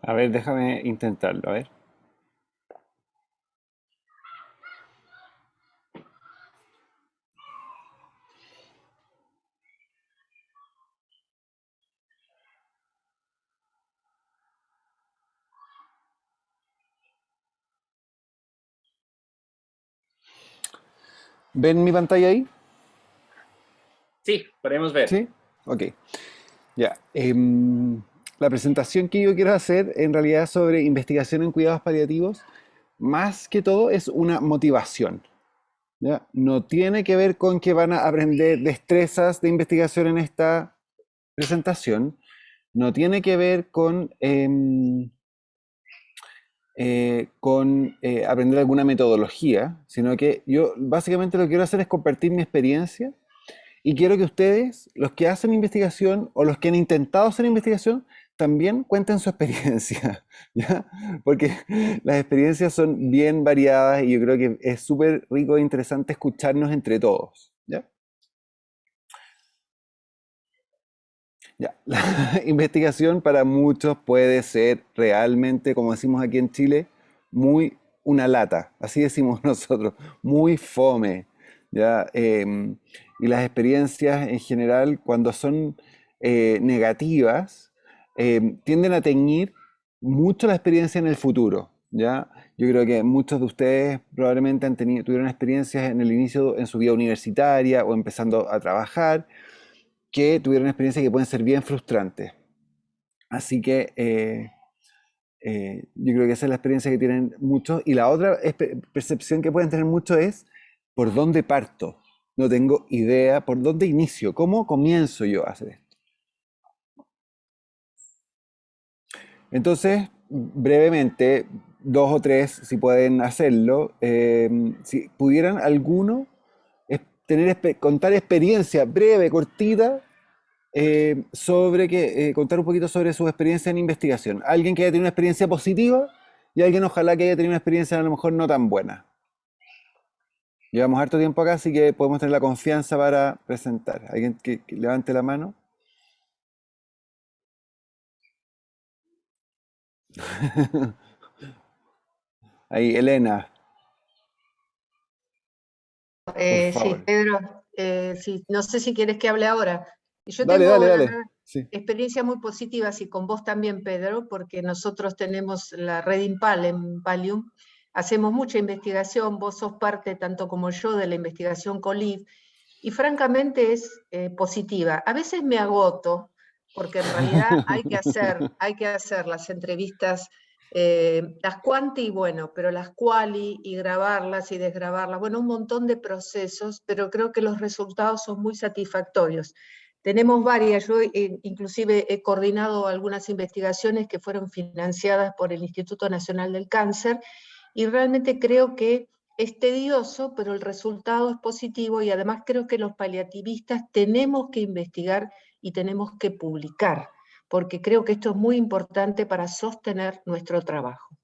A ver, déjame intentarlo, a ver. ¿Ven mi pantalla ahí? Sí, podemos ver. ¿Sí? Ok, ya. La presentación que yo quiero hacer en realidad sobre investigación en cuidados paliativos, más que todo es una motivación. ¿Ya? No tiene que ver con que van a aprender destrezas de investigación en esta presentación. No tiene que ver con aprender alguna metodología, sino que yo básicamente lo que quiero hacer es compartir mi experiencia y quiero que ustedes, los que hacen investigación o los que han intentado hacer investigación, también cuenten su experiencia, ¿ya? Porque las experiencias son bien variadas y yo creo que es súper rico e interesante escucharnos entre todos, ¿ya? Ya. La investigación para muchos puede ser realmente, como decimos aquí en Chile, muy una lata, así decimos nosotros, muy fome, ¿ya? Y las experiencias en general, cuando son negativas, tienden a teñir mucho la experiencia en el futuro, ¿ya? Yo creo que muchos de ustedes probablemente tuvieron experiencias en el inicio, en su vida universitaria o empezando a trabajar, que tuvieron experiencias que pueden ser bien frustrantes. Así que yo creo que esa es la experiencia que tienen muchos. Y la otra percepción que pueden tener muchos es por dónde parto. No tengo idea por dónde inicio, cómo comienzo yo a hacer esto. Entonces, brevemente, dos o tres, si pueden hacerlo, si pudieran alguno contar experiencia breve, cortita, contar un poquito sobre su experiencia en investigación. Alguien que haya tenido una experiencia positiva y alguien ojalá que haya tenido una experiencia a lo mejor no tan buena. Llevamos harto tiempo acá, así que podemos tener la confianza para presentar. ¿Alguien que levante la mano? Ahí, Elena, por Sí, favor. Pedro, sí, no sé si quieres que hable ahora. Yo Dale, tengo, dale, la dale. verdad, Sí. experiencia muy positiva, y con vos también, Pedro, porque nosotros tenemos la red Impal en Valium, hacemos mucha investigación, vos sos parte, tanto como yo, de la investigación COLIV, y francamente es positiva. A veces me agoto, porque en realidad hay que hacer las entrevistas, las quanti, bueno, pero las quali y grabarlas y desgrabarlas, bueno, un montón de procesos, pero creo que los resultados son muy satisfactorios. Tenemos varias, yo inclusive he coordinado algunas investigaciones que fueron financiadas por el Instituto Nacional del Cáncer y realmente creo que es tedioso, pero el resultado es positivo y además creo que los paliativistas tenemos que investigar y tenemos que publicar, porque creo que esto es muy importante para sostener nuestro trabajo.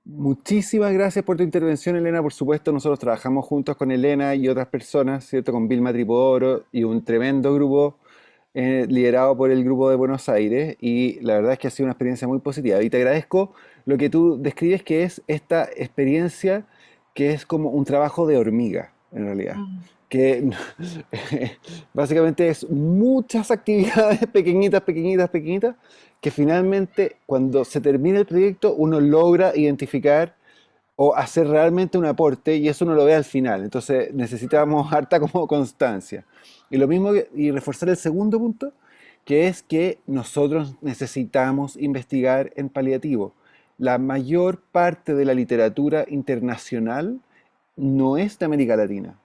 Muchísimas gracias por tu intervención, Elena. Por supuesto, nosotros trabajamos juntos con Elena y otras personas, ¿cierto? Con Vilma Tripodoro y un tremendo grupo liderado por el Grupo de Buenos Aires. Y la verdad es que ha sido una experiencia muy positiva. Y te agradezco lo que tú describes, que es esta experiencia que es como un trabajo de hormiga, en realidad. Mm. Que básicamente es muchas actividades pequeñitas, pequeñitas, pequeñitas, que finalmente cuando se termina el proyecto uno logra identificar o hacer realmente un aporte y eso uno lo ve al final. Entonces necesitamos harta como constancia. Y lo mismo y reforzar el segundo punto, que es que nosotros necesitamos investigar en paliativo. La mayor parte de la literatura internacional no es de América Latina.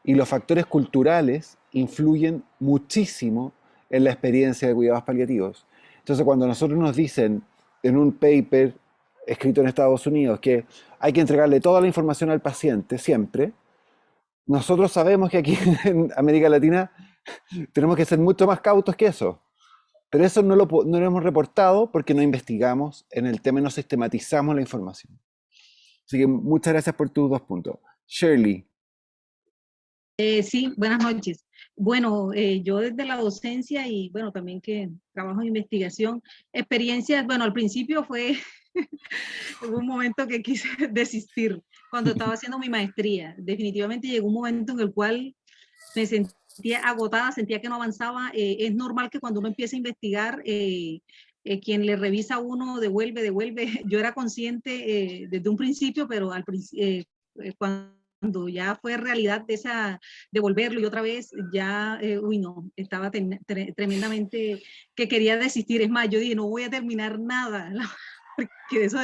Y los factores culturales influyen muchísimo en la experiencia de cuidados paliativos. Entonces, cuando nosotros nos dicen en un paper escrito en Estados Unidos que hay que entregarle toda la información al paciente siempre, nosotros sabemos que aquí en América Latina tenemos que ser mucho más cautos que eso. Pero eso no lo hemos reportado porque no investigamos en el tema y no sistematizamos la información. Así que muchas gracias por tus dos puntos. Shirley. Sí, buenas noches. Bueno, yo desde la docencia y bueno, también que trabajo en investigación, experiencias, bueno, al principio hubo un momento que quise desistir cuando estaba haciendo mi maestría. Definitivamente llegó un momento en el cual me sentía agotada, sentía que no avanzaba. Es normal que cuando uno empieza a investigar, quien le revisa a uno devuelve. Yo era consciente desde un principio, pero cuando ya fue realidad de devolverlo y otra vez, ya, uy no, estaba tremendamente que quería desistir. Es más, yo dije, no voy a terminar nada, porque de eso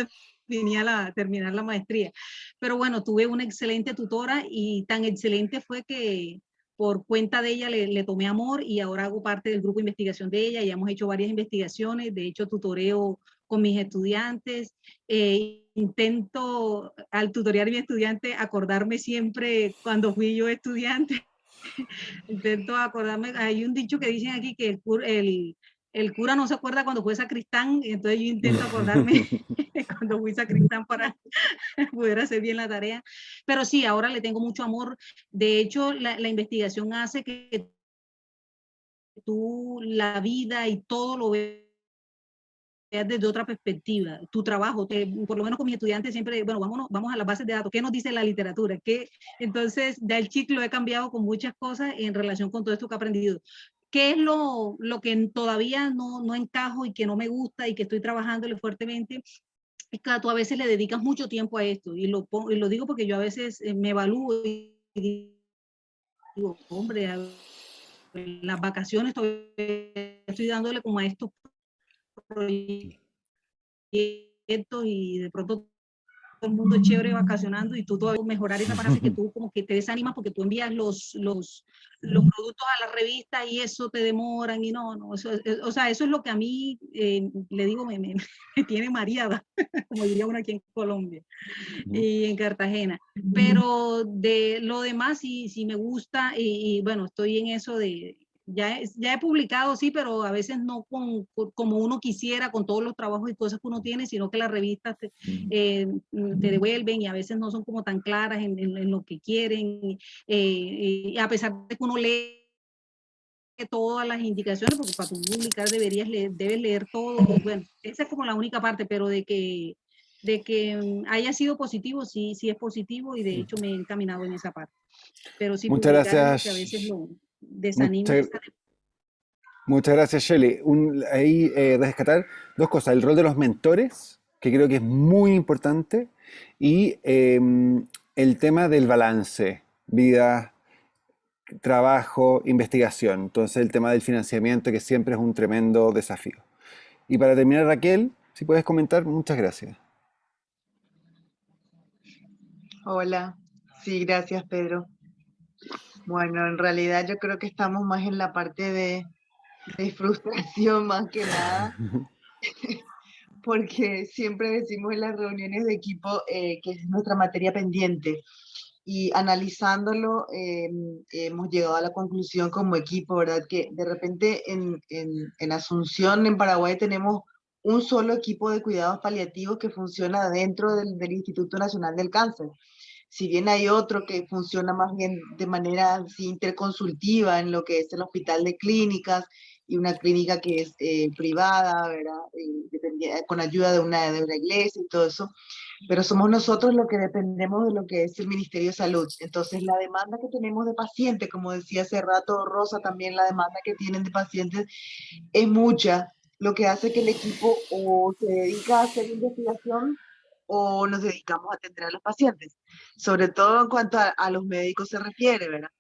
definía terminar la maestría. Pero bueno, tuve una excelente tutora y tan excelente fue que por cuenta de ella le tomé amor y ahora hago parte del grupo de investigación de ella. Ya hemos hecho varias investigaciones, de hecho tutoreo con mis estudiantes. Intento al tutorear a mi estudiante acordarme siempre cuando fui yo estudiante. Intento acordarme, hay un dicho que dicen aquí que el cura no se acuerda cuando fue sacristán, entonces yo intento acordarme cuando fui sacristán para poder hacer bien la tarea. Pero sí, ahora le tengo mucho amor. De hecho, la investigación hace que tú la vida y todo lo veas desde otra perspectiva, tu trabajo, por lo menos con mis estudiantes siempre, bueno, vamos a las bases de datos, ¿qué nos dice la literatura? Entonces, ya el chic lo he cambiado con muchas cosas en relación con todo esto que he aprendido. ¿Qué es lo que todavía no encajo y que no me gusta y que estoy trabajándole fuertemente? Es que tú a veces le dedicas mucho tiempo a esto, y lo digo porque yo a veces me evalúo y digo, hombre, las vacaciones estoy dándole como a estos proyectos y de pronto todo el mundo chévere vacacionando y tú todavía mejorar esa parte que tú como que te desanimas porque tú envías los productos a la revista y eso te demoran y no, o sea, eso es lo que a mí, le digo, me tiene mareada, como diría uno aquí en Colombia y en Cartagena. Pero de lo demás sí me gusta y bueno, estoy en eso de, ya he publicado, sí, pero a veces no como uno quisiera, con todos los trabajos y cosas que uno tiene, sino que las revistas te devuelven y a veces no son como tan claras en lo que quieren. Y a pesar de que uno lee todas las indicaciones, porque para tu publicar debes leer todo, y bueno, esa es como la única parte, pero de que haya sido positivo, sí es positivo y de hecho me he encaminado en esa parte. Pero sí, Muchas publicar es lo que a veces gracias. lo desanima. Muchas, muchas gracias, Shelly. Ahí rescatar dos cosas. El rol de los mentores, que creo que es muy importante, y el tema del balance, vida, trabajo, investigación. Entonces el tema del financiamiento, que siempre es un tremendo desafío. Y para terminar, Raquel, si puedes comentar, muchas gracias. Hola, sí, gracias Pedro. Bueno, en realidad yo creo que estamos más en la parte de frustración más que nada, porque siempre decimos en las reuniones de equipo que es nuestra materia pendiente y analizándolo hemos llegado a la conclusión como equipo, ¿verdad? Que de repente en Asunción, en Paraguay, tenemos un solo equipo de cuidados paliativos que funciona dentro del Instituto Nacional del Cáncer. Si bien hay otro que funciona más bien de manera así, interconsultiva en lo que es el hospital de clínicas y una clínica que es privada, ¿verdad? Con ayuda de una iglesia y todo eso, pero somos nosotros los que dependemos de lo que es el Ministerio de Salud. Entonces, la demanda que tenemos de pacientes, como decía hace rato Rosa, también la demanda que tienen de pacientes es mucha, lo que hace que el equipo o se dedica a hacer investigación o nos dedicamos a atender a los pacientes, sobre todo en cuanto a los médicos se refiere, ¿verdad?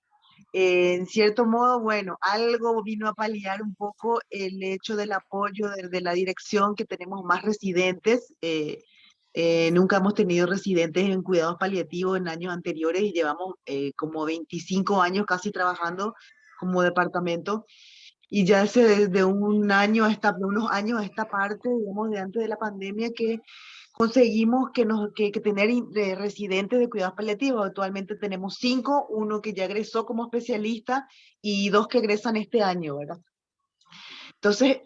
En cierto modo, bueno, algo vino a paliar un poco el hecho del apoyo de la dirección, que tenemos más residentes. Nunca hemos tenido residentes en cuidados paliativos en años anteriores y llevamos como 25 años casi trabajando como departamento. Y ya hace desde de unos años a esta parte, digamos, de antes de la pandemia, que conseguimos que tener residentes de cuidados paliativos. Actualmente tenemos 5, uno que ya egresó como especialista y 2 que egresan este año, ¿verdad? Entonces,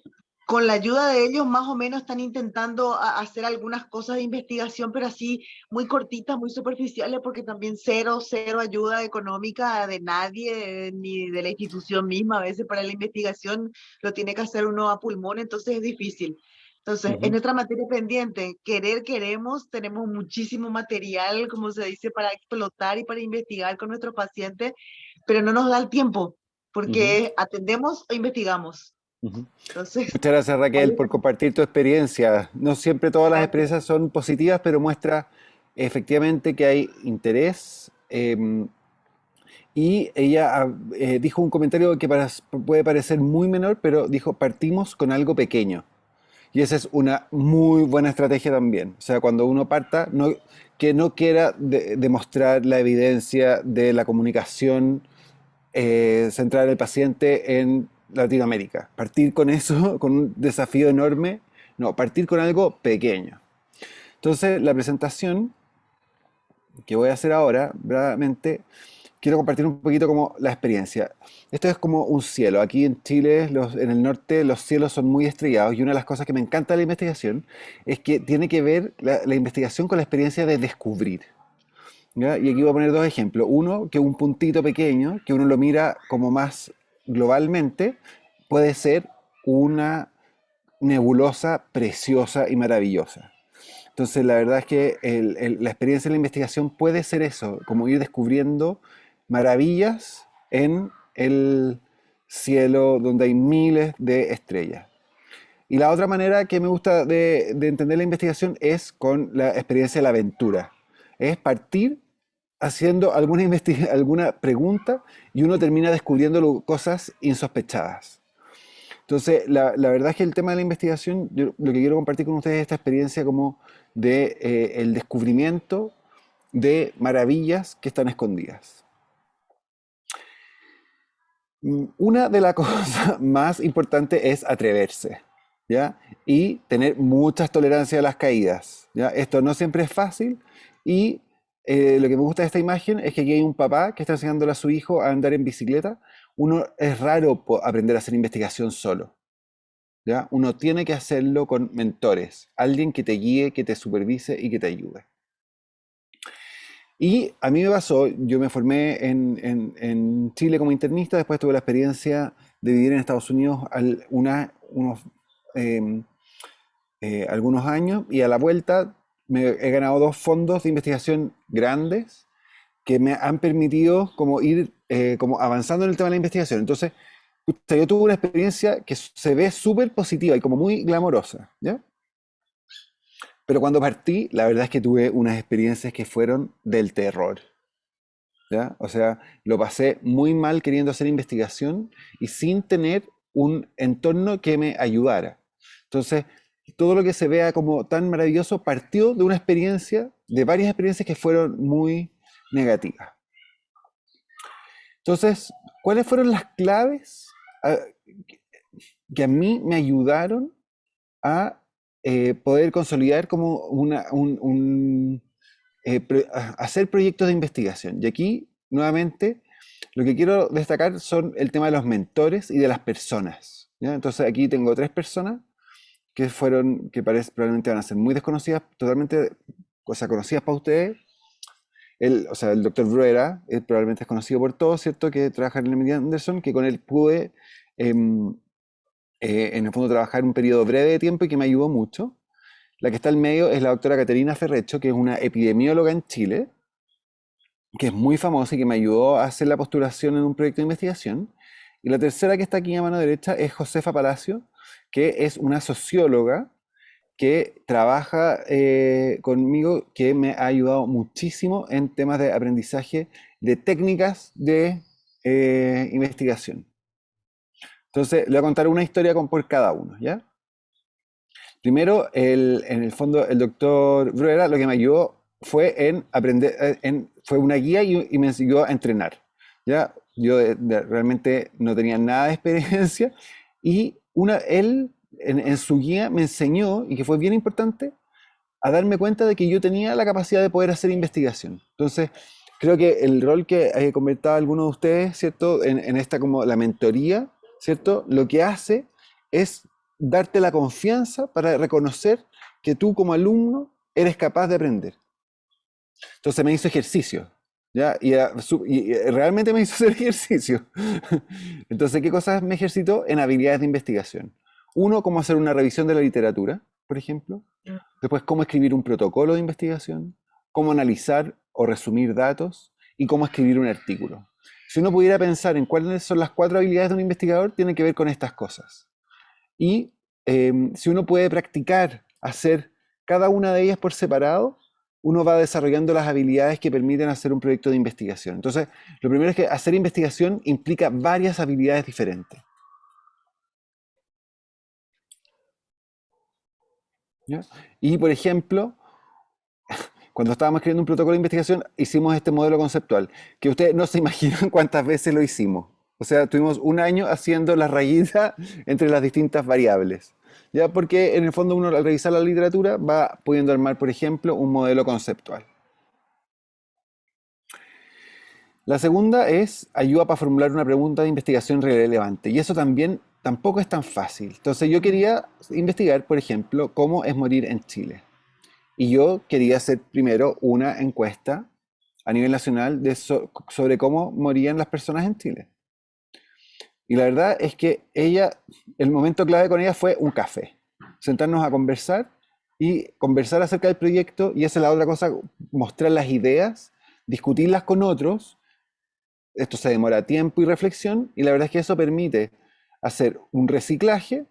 con la ayuda de ellos más o menos están intentando hacer algunas cosas de investigación, pero así muy cortitas, muy superficiales, porque también cero ayuda económica de nadie, ni de la institución misma. A veces para la investigación lo tiene que hacer uno a pulmón, entonces es difícil. Entonces, es nuestra materia pendiente. Queremos, tenemos muchísimo material, como se dice, para explotar y para investigar con nuestros pacientes, pero no nos da el tiempo, porque atendemos o investigamos. Entonces, Muchas gracias, Raquel, por compartir tu experiencia. No siempre todas las experiencias son positivas, pero muestra efectivamente que hay interés. Y ella dijo un comentario que puede parecer muy menor, pero dijo, partimos con algo pequeño. Y esa es una muy buena estrategia también. O sea, cuando uno parta, que no quiera demostrar la evidencia de la comunicación centrar el paciente en Latinoamérica. Partir con eso, con un desafío enorme, no, partir con algo pequeño. Entonces, la presentación que voy a hacer ahora, brevemente, quiero compartir un poquito como la experiencia. Esto es como un cielo. Aquí en Chile, en el norte, los cielos son muy estrellados y una de las cosas que me encanta de la investigación es que tiene que ver la investigación con la experiencia de descubrir. ¿Ya? Y aquí voy a poner dos ejemplos. Uno, que un puntito pequeño, que uno lo mira como más globalmente, puede ser una nebulosa preciosa y maravillosa. Entonces, la verdad es que la experiencia de la investigación puede ser eso, como ir descubriendo maravillas en el cielo donde hay miles de estrellas. Y la otra manera que me gusta de entender la investigación es con la experiencia de la aventura. Es partir haciendo alguna pregunta y uno termina descubriendo cosas insospechadas. Entonces, la verdad es que el tema de la investigación, yo lo que quiero compartir con ustedes es esta experiencia como de el descubrimiento de maravillas que están escondidas. Una de las cosas más importantes es atreverse, ¿ya? Y tener muchas tolerancias a las caídas, ¿ya? Esto no siempre es fácil y lo que me gusta de esta imagen es que aquí hay un papá que está enseñándole a su hijo a andar en bicicleta. Es raro aprender a hacer investigación solo, ¿ya? Uno tiene que hacerlo con mentores, alguien que te guíe, que te supervise y que te ayude. Y a mí me pasó, yo me formé en Chile como internista, después tuve la experiencia de vivir en Estados Unidos algunos años y a la vuelta he ganado 2 fondos de investigación grandes que me han permitido como ir como avanzando en el tema de la investigación. Entonces, yo tuve una experiencia que se ve súper positiva y como muy glamorosa, ¿ya? Pero cuando partí, la verdad es que tuve unas experiencias que fueron del terror, ¿ya? O sea, lo pasé muy mal queriendo hacer investigación y sin tener un entorno que me ayudara. Entonces, todo lo que se vea como tan maravilloso partió de una experiencia, de varias experiencias que fueron muy negativas. Entonces, ¿cuáles fueron las claves que a mí me ayudaron a poder consolidar como hacer proyectos de investigación? Y aquí, nuevamente, lo que quiero destacar son el tema de los mentores y de las personas, ¿ya? Entonces, aquí tengo 3 personas que probablemente van a ser muy desconocidas, totalmente, o sea, conocidas para ustedes. El doctor Bruera probablemente es conocido por todos, ¿cierto? Que trabaja en el MD Anderson, que con él pude, en el fondo, trabajar un periodo breve de tiempo y que me ayudó mucho. La que está al medio es la doctora Caterina Ferrecho, que es una epidemióloga en Chile, que es muy famosa y que me ayudó a hacer la postulación en un proyecto de investigación. Y la tercera que está aquí a mano derecha es Josefa Palacio, que es una socióloga que trabaja conmigo, que me ha ayudado muchísimo en temas de aprendizaje de técnicas de investigación. Entonces, le voy a contar una historia por cada uno, ¿ya? Primero, en el fondo, el doctor Bruera lo que me ayudó fue en aprender, fue una guía y me enseñó a entrenar, ¿ya? Yo realmente no tenía nada de experiencia y él en su guía me enseñó, y que fue bien importante, a darme cuenta de que yo tenía la capacidad de poder hacer investigación. Entonces, creo que el rol que comentaba alguno de ustedes, ¿cierto? En esta como la mentoría, ¿cierto? Lo que hace es darte la confianza para reconocer que tú como alumno eres capaz de aprender. Entonces me hizo ejercicio, ¿ya? Y realmente me hizo hacer ejercicio. Entonces, ¿qué cosas me ejercitó? En habilidades de investigación. Uno, cómo hacer una revisión de la literatura, por ejemplo. Después, cómo escribir un protocolo de investigación. Cómo analizar o resumir datos. Y cómo escribir un artículo. Si uno pudiera pensar en cuáles son las 4 habilidades de un investigador, tiene que ver con estas cosas. Y si uno puede practicar hacer cada una de ellas por separado, uno va desarrollando las habilidades que permiten hacer un proyecto de investigación. Entonces, lo primero es que hacer investigación implica varias habilidades diferentes. ¿Ya? Y, por ejemplo, cuando estábamos escribiendo un protocolo de investigación, hicimos este modelo conceptual, que ustedes no se imaginan cuántas veces lo hicimos. O sea, tuvimos un año haciendo la rayita entre las distintas variables. ¿Ya? Porque en el fondo uno al revisar la literatura va pudiendo armar, por ejemplo, un modelo conceptual. La segunda es ayuda para formular una pregunta de investigación relevante. Y eso también tampoco es tan fácil. Entonces yo quería investigar, por ejemplo, cómo es morir en Chile. Y yo quería hacer primero una encuesta a nivel nacional sobre cómo morían las personas en Chile. Y la verdad es que el momento clave con ella fue un café. Sentarnos a conversar y conversar acerca del proyecto. Y esa es la otra cosa, mostrar las ideas, discutirlas con otros. Esto se demora tiempo y reflexión. Y la verdad es que eso permite hacer un reciclaje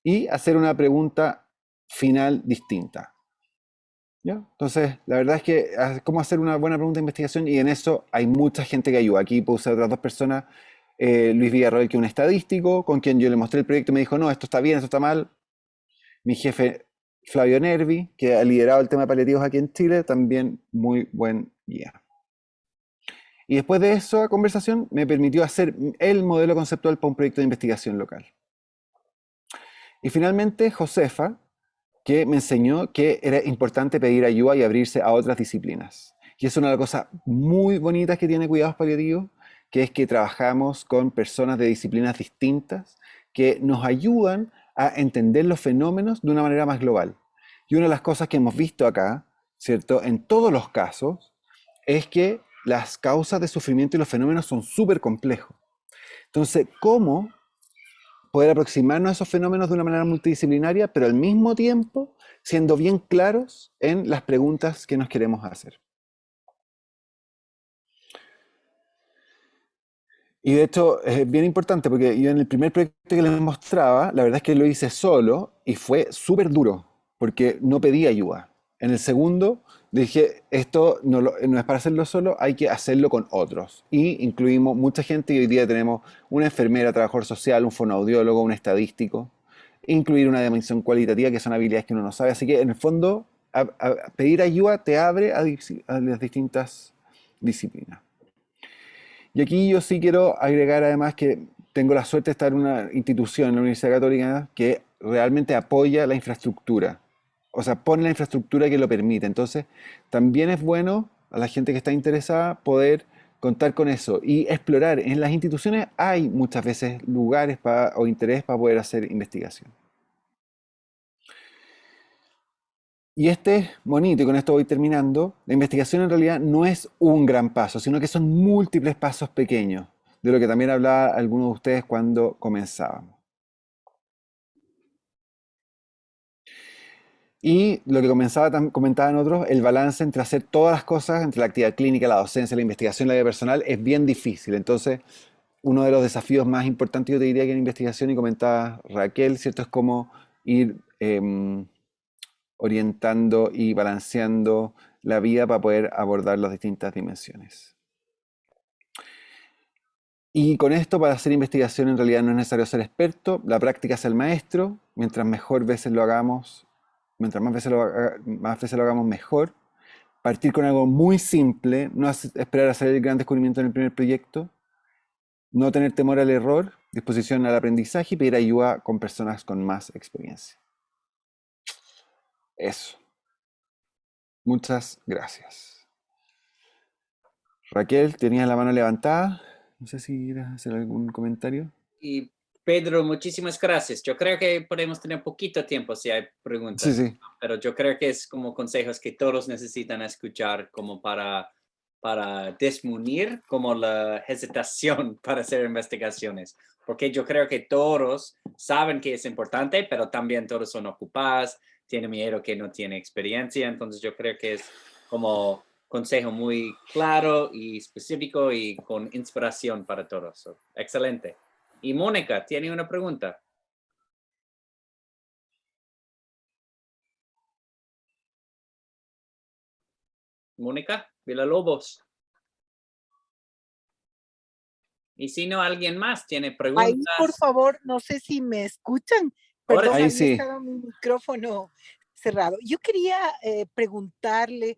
y hacer una pregunta final distinta. ¿Ya? Entonces, la verdad es que cómo hacer una buena pregunta de investigación, y en eso hay mucha gente que ayuda. Aquí puse a otras 2 personas, Luis Villarroel, que es un estadístico, con quien yo le mostré el proyecto y me dijo, no, esto está bien, esto está mal. Mi jefe, Flavio Nervi, que ha liderado el tema de paliativos aquí en Chile, también muy buen guía. Y después de esa conversación me permitió hacer el modelo conceptual para un proyecto de investigación local. Y finalmente, Josefa, que me enseñó que era importante pedir ayuda y abrirse a otras disciplinas. Y es una de las cosas muy bonitas que tiene Cuidados Paliativos, que es que trabajamos con personas de disciplinas distintas que nos ayudan a entender los fenómenos de una manera más global. Y una de las cosas que hemos visto acá, ¿cierto? En todos los casos, es que las causas de sufrimiento y los fenómenos son súper complejos. Entonces, ¿cómo poder aproximarnos a esos fenómenos de una manera multidisciplinaria, pero al mismo tiempo siendo bien claros en las preguntas que nos queremos hacer? Y de hecho es bien importante porque yo en el primer proyecto que les mostraba, la verdad es que lo hice solo y fue súper duro porque no pedí ayuda. En el segundo dije, esto no es para hacerlo solo, hay que hacerlo con otros. Y incluimos mucha gente y hoy día tenemos una enfermera, trabajador social, un fonoaudiólogo, un estadístico. Incluir una dimensión cualitativa que son habilidades que uno no sabe. Así que en el fondo pedir ayuda te abre a las distintas disciplinas. Y aquí yo sí quiero agregar además que tengo la suerte de estar en una institución, en la Universidad Católica, que realmente apoya la infraestructura. O sea, pone la infraestructura que lo permite. Entonces, también es bueno a la gente que está interesada poder contar con eso y explorar. En las instituciones hay muchas veces lugares o interés para poder hacer investigación. Y este bonito, y con esto voy terminando, la investigación en realidad no es un gran paso, sino que son múltiples pasos pequeños, de lo que también hablaba algunos de ustedes cuando comenzábamos. Y lo que comentaban otros, el balance entre hacer todas las cosas, entre la actividad clínica, la docencia, la investigación, la vida personal, es bien difícil. Entonces, uno de los desafíos más importantes, yo te diría que en investigación, y comentaba Raquel, ¿cierto? Es cómo ir orientando y balanceando la vida para poder abordar las distintas dimensiones. Y con esto, para hacer investigación, en realidad no es necesario ser experto, la práctica es el maestro, mientras mejor veces lo hagamos, mientras más veces lo hagamos mejor. Partir con algo muy simple, no esperar a hacer el gran descubrimiento en el primer proyecto, no tener temor al error, disposición al aprendizaje y pedir ayuda con personas con más experiencia. Eso. Muchas gracias. Raquel, tenías la mano levantada. No sé si quieres hacer algún comentario. Y Pedro, muchísimas gracias. Yo creo que podemos tener poquito tiempo si hay Sí, preguntas, sí. pero yo creo que es como consejos que todos necesitan escuchar como para disminuir como la hesitación para hacer investigaciones, porque yo creo que todos saben que es importante, pero también todos son ocupados, tienen miedo que no tienen experiencia, entonces yo creo que es como consejo muy claro y específico y con inspiración para todos. So, excelente. Y Mónica, tiene una pregunta. Mónica Villalobos. Y si no, alguien más tiene Ahí, por preguntas. favor, no sé si me escuchan. Ahora Perdón, sí. Ahí había sí. estado mi micrófono cerrado. Yo quería preguntarle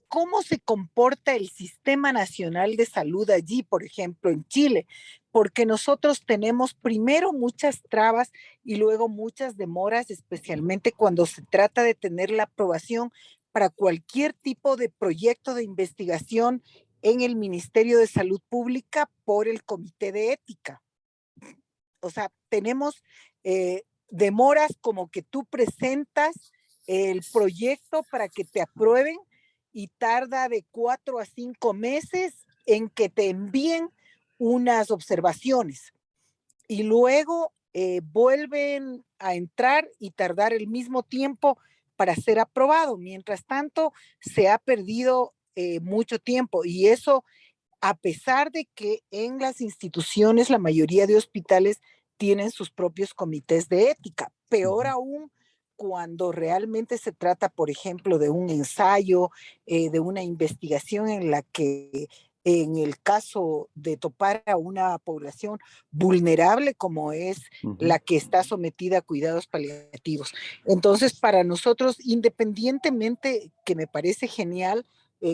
cómo se comporta el Sistema Nacional de Salud allí, por ejemplo, en Chile, porque nosotros tenemos primero muchas trabas y luego muchas demoras, especialmente cuando se trata de tener la aprobación para cualquier tipo de proyecto de investigación en el Ministerio de Salud Pública por el Comité de Ética. O sea, tenemos demoras como que tú presentas el proyecto para que te aprueben y tarda de 4 a 5 meses en que te envíen unas observaciones y luego vuelven a entrar y tardar el mismo tiempo para ser aprobado. Mientras tanto, se ha perdido mucho tiempo y eso a pesar de que en las instituciones la mayoría de hospitales tienen sus propios comités de ética. Peor aún cuando realmente se trata, por ejemplo, de un ensayo, de una investigación en la que en el caso de topar a una población vulnerable como es la que está sometida a cuidados paliativos. Entonces, para nosotros, independientemente que me parece genial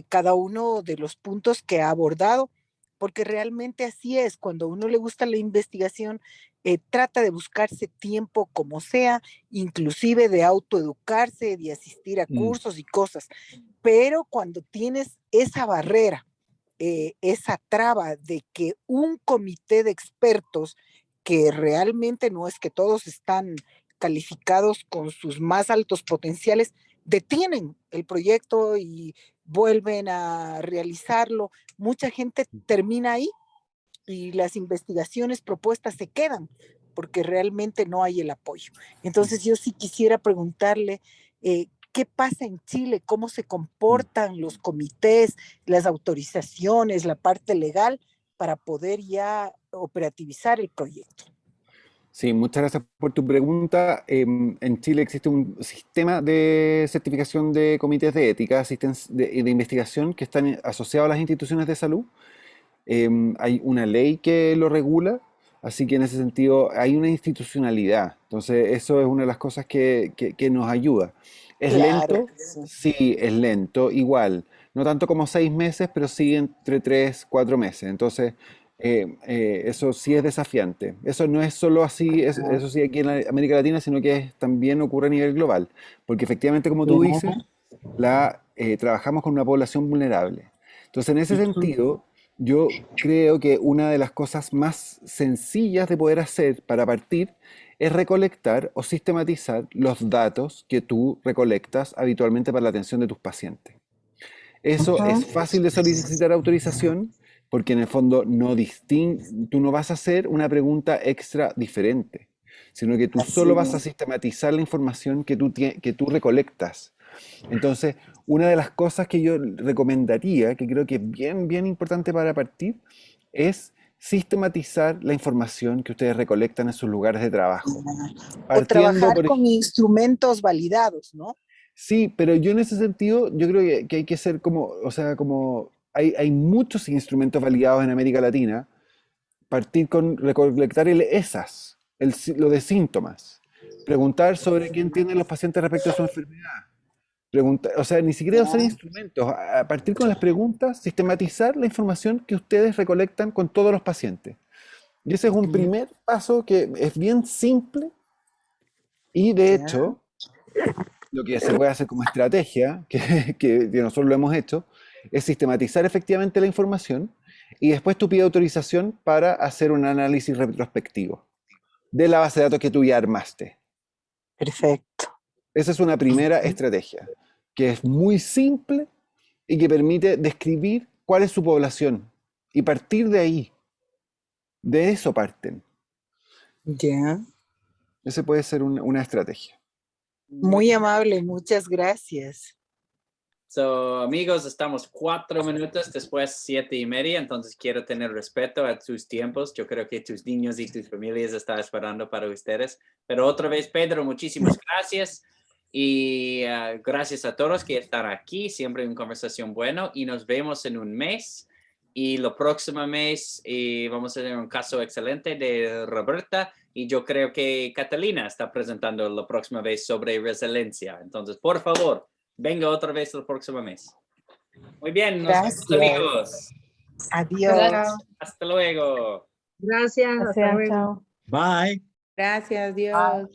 cada uno de los puntos que ha abordado, porque realmente así es, cuando a uno le gusta la investigación, trata de buscarse tiempo como sea, inclusive de autoeducarse, de asistir a cursos y cosas, pero cuando tienes esa barrera, esa traba de que un comité de expertos, que realmente no es que todos están calificados con sus más altos potenciales, detienen el proyecto y vuelven a realizarlo. Mucha gente termina ahí y las investigaciones propuestas se quedan porque realmente no hay el apoyo. Entonces yo sí quisiera preguntarle, ¿qué pasa en Chile? ¿Cómo se comportan los comités, las autorizaciones, la parte legal para poder ya operativizar el proyecto? Sí, muchas gracias por tu pregunta. En Chile existe un sistema de certificación de comités de ética de investigación que están asociados a las instituciones de salud. Hay una ley que lo regula, así que en ese sentido hay una institucionalidad. Entonces eso es una de las cosas que nos ayuda. ¿Es Claro, lento? Sí, es lento, igual. No tanto como 6 meses, pero sí entre 3, 4 meses. Entonces eso sí es desafiante. Eso no es solo así, eso sí aquí en América Latina, sino que también ocurre a nivel global. Porque efectivamente, como tú dices, trabajamos con una población vulnerable. Entonces, en ese sentido, yo creo que una de las cosas más sencillas de poder hacer para partir es recolectar o sistematizar los datos que tú recolectas habitualmente para la atención de tus pacientes. Eso es fácil de solicitar autorización porque en el fondo tú no vas a hacer una pregunta extra diferente, sino que tú solo vas a sistematizar la información que tú recolectas. Entonces, una de las cosas que yo recomendaría, que creo que es bien, bien importante para partir, es sistematizar la información que ustedes recolectan en sus lugares de trabajo. O trabajar por con instrumentos validados, ¿no? Sí, pero yo en ese sentido, yo creo que hay que ser como, o sea, como hay muchos instrumentos validados en América Latina, partir con recolectar el ESAS, lo de síntomas, preguntar sobre qué entienden los pacientes respecto a su enfermedad, preguntar, o sea, ni siquiera usar instrumentos, a partir con las preguntas, sistematizar la información que ustedes recolectan con todos los pacientes. Y ese es un primer paso que es bien simple y de hecho lo que se puede hacer como estrategia, que nosotros lo hemos hecho, es sistematizar efectivamente la información y después tú pides autorización para hacer un análisis retrospectivo. de la base de datos que tú ya armaste. Perfecto. Esa es una primera estrategia, que es muy simple y que permite describir cuál es su población y partir de ahí. De eso parten. Ya. Ese puede ser una estrategia. Muy amable, muchas gracias. So, amigos, estamos 4 minutos después 7:30, entonces quiero tener respeto a tus tiempos. Yo creo que tus niños y tus familias están esperando para ustedes. Pero otra vez, Pedro, muchísimas gracias. Y gracias a todos que están aquí. Siempre una conversación buena. Y nos vemos en un mes. Y el próximo mes vamos a tener un caso excelente de Roberta. Y yo creo que Catalina está presentando la próxima vez sobre resiliencia. Entonces, por favor, venga otra vez el próximo mes. Muy bien, nos vemos, amigos. Adiós. Hasta luego. Gracias, hasta luego. Chao. Bye. Gracias, Dios.